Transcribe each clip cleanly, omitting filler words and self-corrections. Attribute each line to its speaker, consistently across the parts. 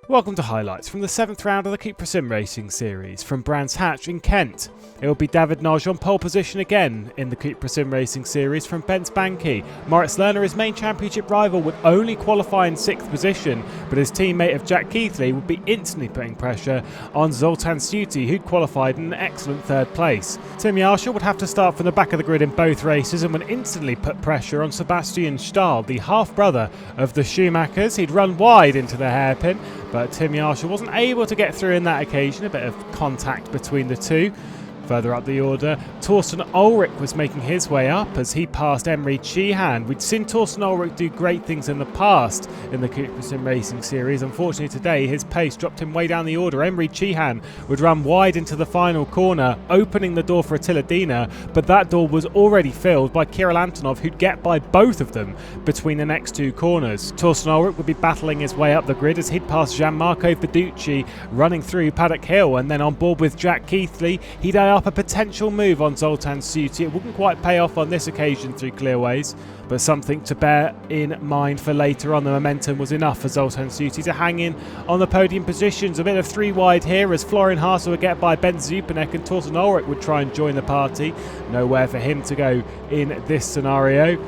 Speaker 1: Welcome to highlights from the 7th round of the CUPRA SimRacing series from Brands Hatch in Kent. It will be David Noj on pole position again in the CUPRA SimRacing series from Bence Banki. Moritz Lerner, his main championship rival, would only qualify in 6th position, but his teammate of Jack Keithley would be instantly putting pressure on Zoltan Suti, who'd qualified in an excellent 3rd place. Tim Yarshall would have to start from the back of the grid in both races and would instantly put pressure on Sebastian Stahl, the half-brother of the Schumachers. He'd run wide into the hairpin, but Tim Yarshall wasn't able to get through in that occasion. A bit of contact between the two. Further up the order, Torsten Ulrich was making his way up as he passed Emery Sheehan. We'd seen Torsten Ulrich do great things in the past in the CUPRA SimRacing series. Unfortunately today, his pace dropped him way down the order. Emery Sheehan would run wide into the final corner, opening the door for Attila Dina, but that door was already filled by Kirill Antonov, who'd get by both of them between the next two corners. Torsten Ulrich would be battling his way up the grid as he'd pass Gianmarco Fiducci running through Paddock Hill, and then on board with Jack Keithley, he'd up a potential move on Zoltan Suti. It wouldn't quite pay off on this occasion through clearways, but something to bear in mind for later on. The momentum was enough for Zoltan Suti to hang in on the podium positions. A bit of 3 wide here as Florian Haase would get by Ben Zupanek and Torsten Ulrich would try and join the party. Nowhere for him to go in this scenario.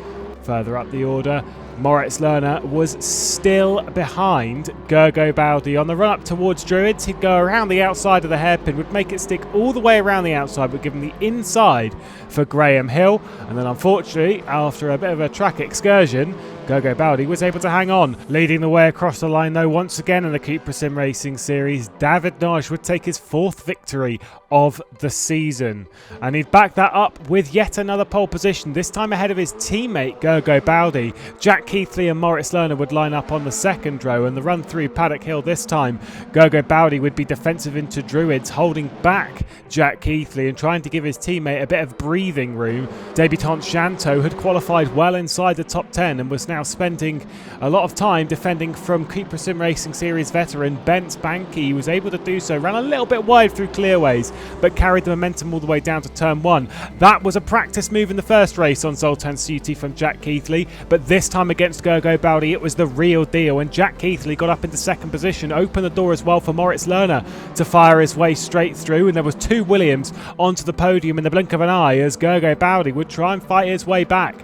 Speaker 1: Further up the order, Moritz Lerner was still behind Gergo Baldi. On the run up towards Druids, he'd go around the outside of the hairpin, would make it stick all the way around the outside, but give him the inside for Graham Hill. And then unfortunately, after a bit of a track excursion, Gergo Baldi was able to hang on. Leading the way across the line though, once again in the CUPRA SimRacing series, David Noj would take his 4th victory of the season. And he'd back that up with yet another pole position, this time ahead of his teammate Gergo Baldi. Jack Keithley and Moritz Lerner would line up on the 2nd row, and the run through Paddock Hill this time, Gergo Baldi would be defensive into Druids, holding back Jack Keithley and trying to give his teammate a bit of breathing room. Debutant Shanto had qualified well inside the top 10 and was now spending a lot of time defending from CUPRA SimRacing series veteran Bence Banki. He was able to do so, ran a little bit wide through clearways, but carried the momentum all the way down to turn 1. That was a practice move in the first race on Zoltan Suti from Jack Keithley, but this time against Gergo Baldi it was the real deal, and Jack Keithley got up into 2nd position, opened the door as well for Moritz Lerner to fire his way straight through, and there was 2 Williams onto the podium in the blink of an eye as Gergo Baldi would try and fight his way back.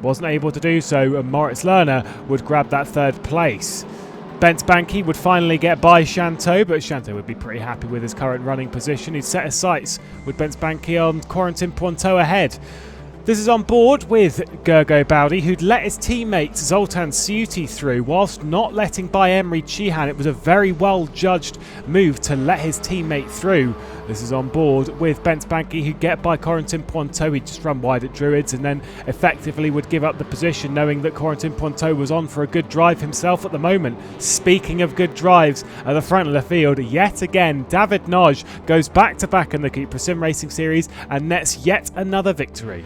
Speaker 1: Wasn't able to do so, and Moritz Lerner would grab that 3rd place. Bence Banki would finally get by Shanto, but Shanto would be pretty happy with his current running position. He'd set his sights with Bence Banki on Corentin Pointeau ahead. This is on board with Gergo Baldi, who'd let his teammate Zoltan Suti through whilst not letting by Emery Sheehan. It was a very well judged move to let his teammate through. This is on board with Bence Banki, who'd get by Corentin Pointeau. He'd just run wide at Druids and then effectively would give up the position, knowing that Corentin Pointeau was on for a good drive himself at the moment. Speaking of good drives at the front of the field, yet again David Noj goes back to back in the CUPRA SimRacing series and nets yet another victory.